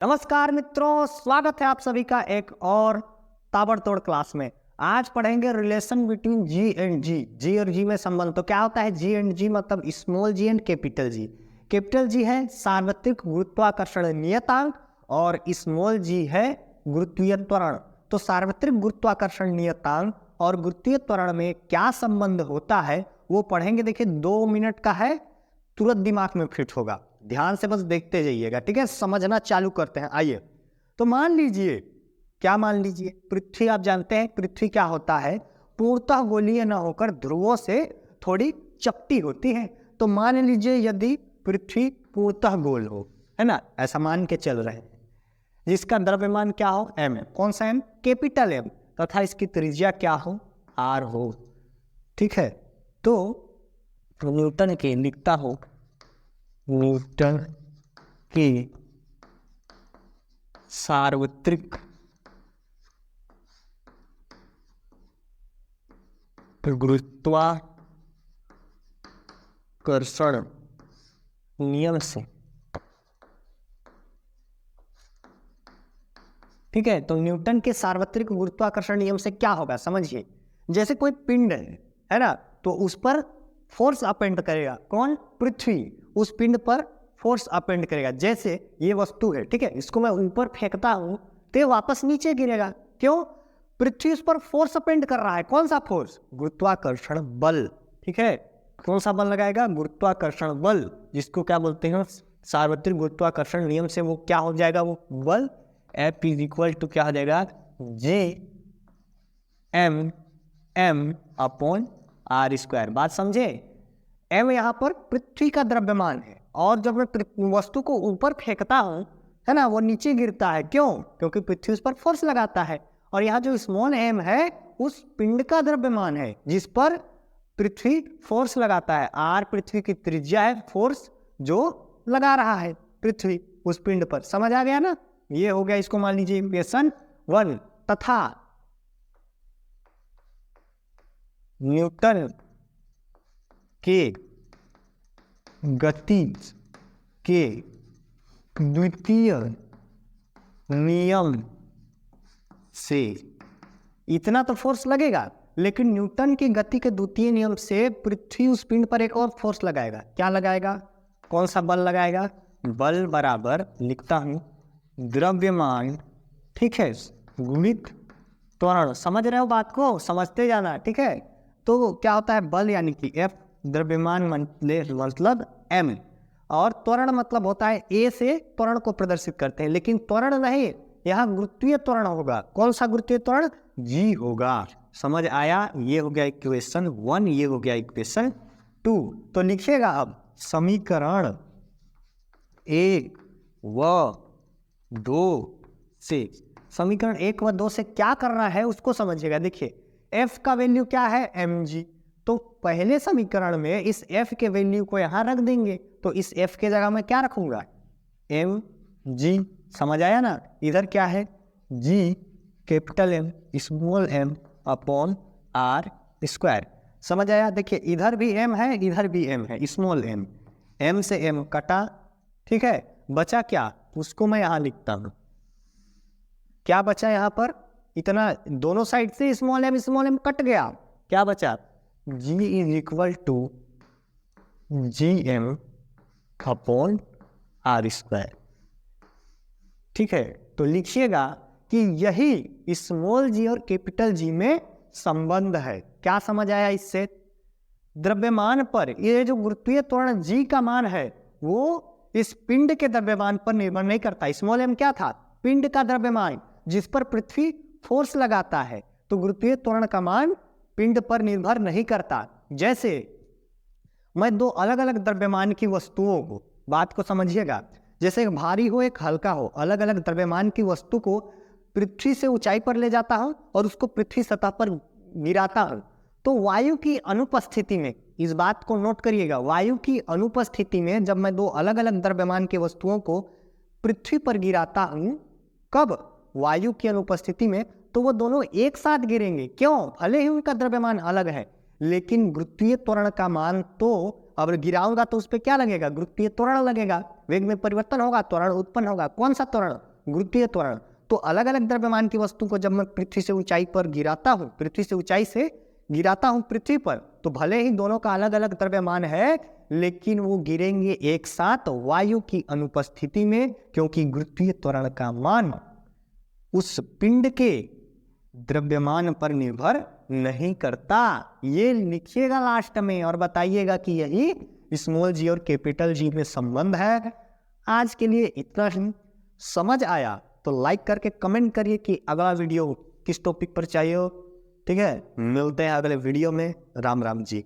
नमस्कार मित्रों, स्वागत है आप सभी का एक और ताबड़तोड़ क्लास में। आज पढ़ेंगे रिलेशन बिटवीन जी एंड जी। जी और जी में संबंध। तो क्या होता है जी एंड जी? मतलब small g and capital G. Capital G है सार्वत्रिक गुरुत्वाकर्षण नियतांक और स्मॉल जी है गुरुत्वीय त्वरण। तो सार्वत्रिक गुरुत्वाकर्षण नियतांक और गुरुत्वीय त्वरण में क्या संबंध होता है वो पढ़ेंगे। देखिए 2 मिनट का है, तुरंत दिमाग में फिट होगा। ध्यान से बस देखते जाइएगा, ठीक है। समझना चालू करते हैं, आइए। तो मान लीजिए, क्या मान लीजिए, पृथ्वी, आप जानते हैं पृथ्वी क्या होता है, पूर्णतः गोलीय न होकर ध्रुवों से थोड़ी चपटी होती है। तो मान लीजिए यदि पृथ्वी पूर्णतः गोल हो, है ना, ऐसा मान के चल रहे हैं, जिसका द्रव्यमान क्या हो, एम है। कौन सा एम? Capital M. तथा इसकी त्रिज्या क्या हो, आर हो, ठीक है। तो न्यूटन के लिखता हो, न्यूटन की सार्वत्रिक गुरुत्वाकर्षण नियम से, ठीक है। तो न्यूटन के सार्वत्रिक गुरुत्वाकर्षण नियम से क्या होगा, समझिए। जैसे कोई पिंड है ना, तो उस पर फोर्स अपेंड करेगा। कौन? पृथ्वी। उस पिंड पर फोर्स अपेंड करेगा। जैसे ये वस्तु है, ठीक है, इसको मैं ऊपर फेंकता हूं तो ये वापस नीचे गिरेगा। क्यों? पृथ्वी उस पर फोर्स अपेंड कर रहा है। कौन सा फोर्स? गुरुत्वाकर्षण बल, ठीक है। कौन सा बल लगाएगा? गुरुत्वाकर्षण बल, जिसको क्या बोलते हैं, सार्वत्रिक गुरुत्वाकर्षण नियम से वो क्या हो जाएगा, वो बल F इज इक्वल टू क्या हो जाएगा, J M M upon R square. बात समझे? एम यहाँ पर पृथ्वी का द्रव्यमान है, और जब मैं वस्तु को ऊपर फेंकता हूँ, है ना, वो नीचे गिरता है। क्यों? क्योंकि पृथ्वी उस पर फोर्स लगाता है। और यहाँ जो स्मॉल एम है उस पिंड का द्रव्यमान है जिस पर पृथ्वी फोर्स लगाता है। आर पृथ्वी की त्रिज्या है, फोर्स जो लगा रहा है पृथ्वी उस पिंड पर। समझ आ गया ना? ये हो गया, इसको मान लीजिए इक्वेशन 1। तथा न्यूटन के गति के द्वितीय नियम से, इतना तो फोर्स लगेगा, लेकिन न्यूटन की गति के द्वितीय नियम से पृथ्वी उस पिंड पर एक और फोर्स लगाएगा। क्या लगाएगा? कौन सा बल लगाएगा? बल बराबर, लिखता हूं, द्रव्यमान, ठीक है, गुणित त्वरण। समझ रहे हो बात को? समझते जाना, ठीक है। तो क्या होता है, बल यानी कि F, द्रव्यमान मतलब M, और त्वरण मतलब होता है A से त्वरण को प्रदर्शित करते हैं। लेकिन त्वरण नहीं, यहाँ गुरुत्वीय त्वरण होगा। कौन सा गुरुत्वीय त्वरण? G होगा। समझ आया? ये हो गया इक्वेशन 1, ये हो गया इक्वेशन 2। तो लिखिएगा अब समीकरण 1 व 2 से, समीकरण 1 व 2 से क्या करना है उसको समझिएगा। देखिए F का वैल्यू क्या है, mg। तो पहले समीकरण में इस F के वैल्यू को यहां रख देंगे। तो इस F के जगह में क्या रखूंगा, mg। समझ आया ना? इधर क्या है, g capital M small m upon R square. समझ आया? देखिए इधर भी m है, इधर भी m है, स्मॉल m। m से m कटा, ठीक है। बचा क्या, उसको मैं यहां लिखता हूं। क्या बचा यहाँ पर? इतना दोनों साइड से स्मॉल एम कट गया। क्या बचा? G is equal to GM upon R square, ठीक है। तो लिखिएगा कि यही स्मॉल g और कैपिटल G में संबंध है। क्या समझ आया इससे? द्रव्यमान पर, ये जो गुरुत्वीय त्वरण G का मान है वो इस पिंड के द्रव्यमान पर निर्भर नहीं करता। स्मॉल m क्या था? पिंड का द्रव्यमान, जिस पर पृथ्वी फोर्स लगाता है। तो गुरुत्वीय त्वरण का मान पिंड पर निर्भर नहीं करता। जैसे मैं दो अलग अलग द्रव्यमान की वस्तुओं को, बात को समझिएगा, जैसे एक भारी हो एक हल्का हो, अलग अलग द्रव्यमान की वस्तु को पृथ्वी से ऊंचाई पर ले जाता हूं और उसको पृथ्वी सतह पर गिराता हूं। तो वायु की अनुपस्थिति में, इस बात को नोट करिएगा, वायु की अनुपस्थिति में जब मैं दो अलग अलग द्रव्यमान की वस्तुओं को पृथ्वी पर गिराता हूं, कब? वायु की अनुपस्थिति में, तो वो दोनों एक साथ गिरेंगे। क्यों? भले ही उनका द्रव्यमान अलग है, लेकिन गुरुत्वीय त्वरण का मान तो, अब गिराऊंगा तो उस पर क्या लगेगा, गुरुत्वीय त्वरण लगेगा। वेग में परिवर्तन होगा, त्वरण उत्पन्न होगा। कौन सा त्वरण? गुरुत्वीय त्वरण। तो अलग अलग द्रव्यमान की वस्तु को जब मैं पृथ्वी से ऊंचाई पर गिराता हूँ, पृथ्वी से ऊंचाई से गिराता हूँ पृथ्वी पर, तो भले ही दोनों का अलग अलग द्रव्यमान है, लेकिन वो गिरेंगे एक साथ वायु की अनुपस्थिति में, क्योंकि गुरुत्वीय त्वरण का मान उस पिंड के द्रव्यमान पर निर्भर नहीं करता। ये लिखिएगा लास्ट में और बताइएगा कि यही स्मॉल जी और कैपिटल जी में संबंध है। आज के लिए इतना ही। समझ आया तो लाइक करके कमेंट करिए कि अगला वीडियो किस टॉपिक पर चाहिए हो। ठीक है, मिलते हैं अगले वीडियो में। राम राम जी।